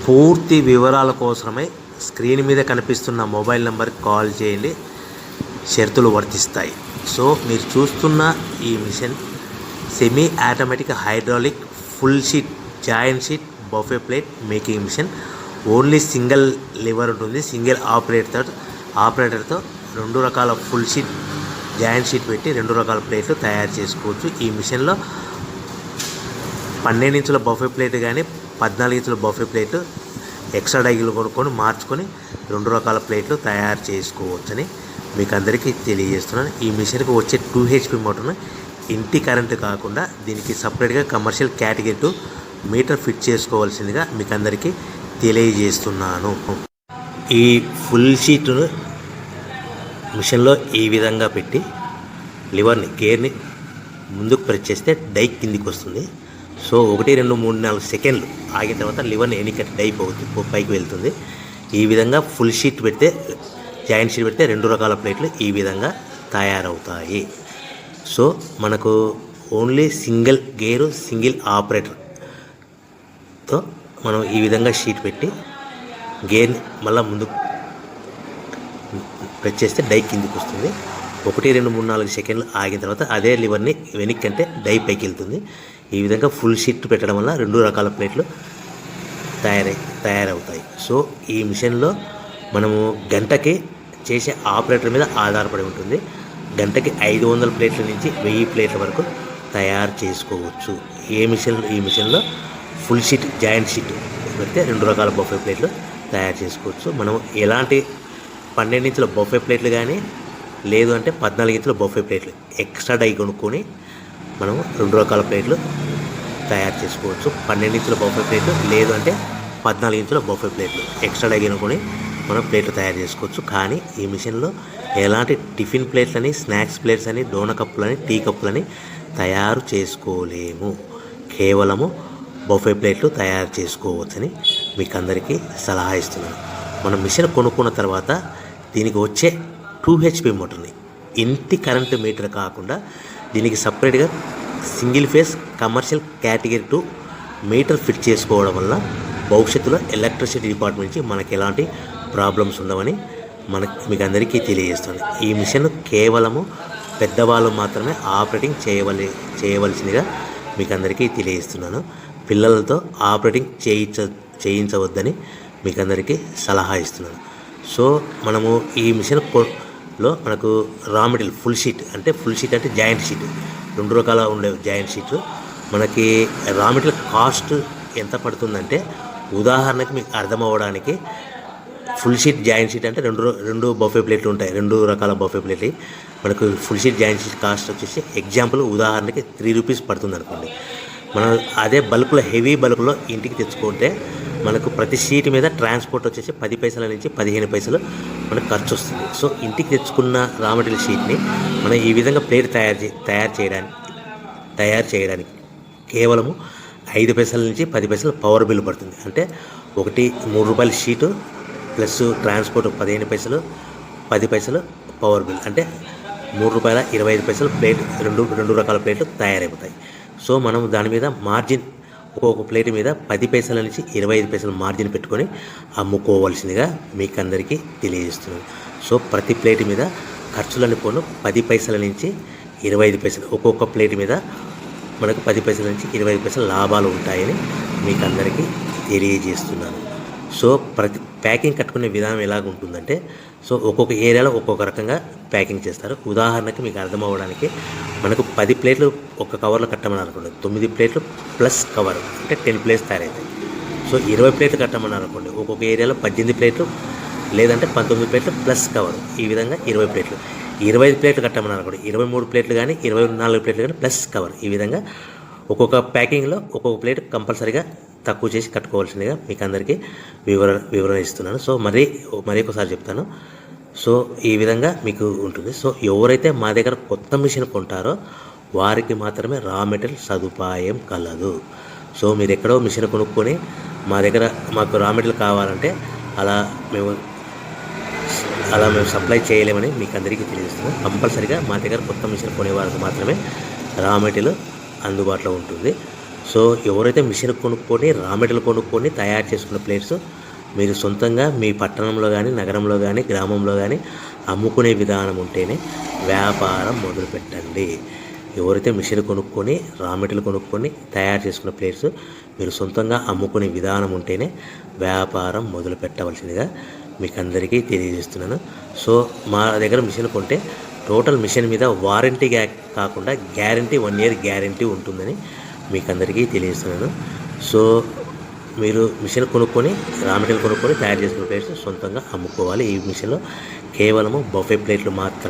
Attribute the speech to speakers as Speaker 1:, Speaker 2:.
Speaker 1: పూర్తి వివరాల కోసమై స్క్రీన్ మీద కనిపిస్తున్న మొబైల్ నెంబర్కి కాల్ చేయండి. షరతులు వర్తిస్తాయి. సో మీరు చూస్తున్న ఈ machine semi automatic hydraulic full sheet joint sheet buffet plate making machine. Only single lever ఉంటుంది. సింగిల్ ఆపరేటర్తో 2 రకాల ఫుల్ షీట్ జాయింట్ షీట్ పెట్టి 2 రకాల ప్లేట్లు తయారు చేసుకోవచ్చు. ఈ మిషన్లో 12 ఇంచుల బఫే ప్లేట్ కానీ 14 ఇంచుల బఫే ప్లేట్ ఎక్స్ట్రా డైలు కొనుక్కొని మార్చుకొని 2 రకాల ప్లేట్లు తయారు చేసుకోవచ్చని మీకు అందరికీ తెలియజేస్తున్నాను. ఈ మిషన్కి వచ్చే 2 HP మోటార్ను ఇంటి కరెంటు కాకుండా దీనికి సపరేట్గా కమర్షియల్ కేటగిరీ 2 మీటర్ ఫిట్ చేసుకోవాల్సిందిగా మీకు అందరికీ తెలియజేస్తున్నాను. ఈ ఫుల్ షీట్ను మిషన్లో ఈ విధంగా పెట్టి లివర్ని గేర్ని ముందుకు ప్రెస్ చేస్తే డై కిందికి వస్తుంది. సో 1 2 3 4 సెకండ్లు ఆగిన తర్వాత లివర్ని ఎన్నికట్టి డై పైకి వెళ్తుంది. ఈ విధంగా ఫుల్ షీట్ పెడితే జాయింట్ షీట్ పెడితే 2 రకాల ప్లేట్లు ఈ విధంగా తయారవుతాయి. సో మనకు ఓన్లీ సింగిల్ గేరు సింగిల్ ఆపరేటర్తో మనం ఈ విధంగా షీట్ పెట్టి గేర్ని మళ్ళీ ముందుకు ప్రెస్ చేస్తే డై కిందికి వస్తుంది. 1 2 3 4 సెకండ్లు ఆగిన తర్వాత అదే లివర్ని వెనక్కి అంటే డై పైకి వెళ్తుంది. ఈ విధంగా ఫుల్ షీట్ పెట్టడం వల్ల 2 రకాల ప్లేట్లు తయారవుతాయి. సో ఈ మిషన్లో మనము గంటకి చేసే ఆపరేటర్ మీద ఆధారపడి ఉంటుంది. గంటకి 500 ప్లేట్ల నుంచి 1000 ప్లేట్ల వరకు తయారు చేసుకోవచ్చు. ఈ మిషన్లో ఫుల్ షీట్ జాయింట్ షీట్ పెడితే 2 రకాల బఫే ప్లేట్లు తయారు చేసుకోవచ్చు. మనం ఎలాంటి 12 ఇంచుల బఫే ప్లేట్లు కానీ లేదు అంటే 14 ఇంచుల బఫే ప్లేట్లు ఎక్స్ట్రా డై కొనుక్కొని మనం 2 రకాల ప్లేట్లు తయారు చేసుకోవచ్చు. 12 ఇంచుల బఫే ప్లేట్లు లేదు అంటే 14 ఇంచుల బఫే ప్లేట్లు ఎక్స్ట్రా డై కొనుక్కొని మనం ప్లేట్లు తయారు చేసుకోవచ్చు. కానీ ఈ మిషన్లో ఎలాంటి టిఫిన్ ప్లేట్లని స్నాక్స్ ప్లేట్స్ అని డోనా కప్పులని టీ కప్పులని తయారు చేసుకోలేము. కేవలము బఫే ప్లేట్లు తయారు చేసుకోవచ్చని మీకు అందరికీ సలహా ఇస్తున్నాను. మనం మిషన్ కొనుక్కున్న తర్వాత దీనికి వచ్చే 2 HP మోటార్ని ఇంటి కరెంటు మీటర్ కాకుండా దీనికి సపరేట్గా single phase commercial category 2 metre fit చేసుకోవడం వల్ల భవిష్యత్తులో ఎలక్ట్రిసిటీ డిపార్ట్మెంట్ నుంచి మనకి ఎలాంటి ప్రాబ్లమ్స్ ఉండవని మీకు అందరికీ తెలియజేస్తుంది. ఈ మిషన్ కేవలము పెద్దవాళ్ళు మాత్రమే ఆపరేటింగ్ చేయవలసిందిగా మీకు అందరికీ తెలియజేస్తున్నాను. పిల్లలతో ఆపరేటింగ్ చేయించవద్దని మీకు అందరికీ సలహా ఇస్తున్నాను. సో మనము ఈ మిషన్లో మనకు రా మెటీరియల్ ఫుల్ షీట్ అంటే జాయింట్ షీట్ 2 రకాల ఉండే జాయింట్ షీట్లు మనకి రా మెటీరియల్ కాస్ట్ ఎంత పడుతుందంటే ఉదాహరణకి మీకు అర్థం అవ్వడానికి ఫుల్ షీట్ జాయింట్ షీట్ అంటే 2 బఫే ప్లేట్లు ఉంటాయి. 2 రకాల బఫే ప్లేట్లు మనకు full sheet joint sheet cost వచ్చేసి ఎగ్జాంపుల్ ఉదాహరణకి 3 రూపీస్ పడుతుంది అనుకోండి. మనం అదే బల్క్లో హెవీ బల్క్లో ఇంటికి తెచ్చుకుంటే మనకు ప్రతి షీట్ మీద ట్రాన్స్పోర్ట్ వచ్చేసి 10 పైసల నుంచి 15 పైసలు మనకు ఖర్చు వస్తుంది. సో ఇంటికి తెచ్చుకున్న రా మెటీరియల్ షీట్ని మనం ఈ విధంగా ప్లేట్ తయారు చేయడానికి కేవలము 5 పైసల నుంచి 10 పైసలు పవర్ బిల్ పడుతుంది. అంటే 3 రూపాయల షీటు ప్లస్ ట్రాన్స్పోర్ట్ 15 పైసలు 10 పైసలు పవర్ బిల్ అంటే 3 రూపాయల 25 పైసలు ప్లేట్ 2 రకాల ప్లేట్లు తయారైపోతాయి. సో మనం దాని మీద మార్జిన్ ఒక్కొక్క ప్లేట్ మీద 10 పైసల నుంచి 25 పైసలు మార్జిన్ పెట్టుకొని అమ్ముకోవాల్సిందిగా మీకు అందరికీ తెలియజేస్తున్నాను. సో ప్రతి ప్లేట్ మీద ఖర్చులని పోను 10 పైసల నుంచి 25 పైసలు ఒక్కొక్క ప్లేట్ మీద మనకు 10 పైసల నుంచి 25 పైసలు లాభాలు ఉంటాయని మీకు అందరికీ తెలియజేస్తున్నాను. సో ప్రతి ప్యాకింగ్ కట్టుకునే విధానం ఎలాగ ఉంటుందంటే సో ఒక్కొక్క ఏరియాలో ఒక్కొక్క రకంగా ప్యాకింగ్ చేస్తారు. ఉదాహరణకి మీకు అర్థం అవ్వడానికి మనకు 10 ప్లేట్లు ఒక కవర్లో కట్టమని అనుకోండి, 9 ప్లేట్లు ప్లస్ కవర్ అంటే 10 ప్లేట్స్ తయారవుతాయి. సో 20 ప్లేట్లు కట్టమని అనుకోండి, ఒక్కొక్క ఏరియాలో 18 ప్లేట్లు లేదంటే 19 ప్లేట్లు ప్లస్ కవర్ ఈ విధంగా 20 ప్లేట్లు. 25 ప్లేట్లు కట్టమని అనుకోండి, 23 ప్లేట్లు కానీ 24 ప్లేట్లు కానీ ప్లస్ కవర్ ఈ విధంగా ఒక్కొక్క ప్యాకింగ్లో ఒక్కొక్క ప్లేట్ కంపల్సరీగా తక్కువ చేసి కట్టుకోవాల్సిందిగా మీకు అందరికీ వివరణ ఇస్తున్నాను. సో మరీ ఒకసారి చెప్తాను. సో ఈ విధంగా మీకు ఉంటుంది. సో ఎవరైతే మా దగ్గర కొత్త మిషన్ కొంటారో వారికి మాత్రమే రా మెటీరియల్ సదుపాయం కలదు. సో మీరు ఎక్కడో మిషన్ కొనుక్కొని మాకు రా మెటీరియల్ కావాలంటే అలా మేము సప్లై చేయలేమని మీకు అందరికీ తెలియజేస్తున్నాం. కంపల్సరీగా మా దగ్గర కొత్త మిషన్ కొనే వారికి మాత్రమే రా మెటీరియల్ అందుబాటులో ఉంటుంది. సో ఎవరైతే మిషన్ కొనుక్కొని రా మెటీరియల్ కొనుక్కొని తయారు చేసుకున్న ప్లేట్స్ మీరు సొంతంగా మీ పట్టణంలో కానీ నగరంలో కానీ గ్రామంలో కానీ అమ్ముకునే విధానం ఉంటేనే వ్యాపారం మొదలుపెట్టండి. ఎవరైతే మిషన్ కొనుక్కొని రా మెటీరియల్ కొనుక్కొని తయారు చేసుకున్న ప్లేట్స్ మీరు సొంతంగా అమ్ముకునే విధానం ఉంటేనే వ్యాపారం మొదలు పెట్టవలసిందిగా మీకు అందరికీ తెలియజేస్తున్నాను. సో మా దగ్గర మిషన్ కొంటే టోటల్ మిషన్ మీద వారంటీ కాకుండా గ్యారంటీ 1 year గ్యారంటీ ఉంటుందని మీకు అందరికీ తెలియజేస్తున్నాను. సో మీరు మిషన్ కొనుక్కొని రా మెటీరియల్ కొనుక్కొని తయారు చేసుకున్న ప్లేట్స్ సొంతంగా అమ్ముకోవాలి. ఈ మిషన్లో కేవలము బఫే ప్లేట్లు మాత్రమే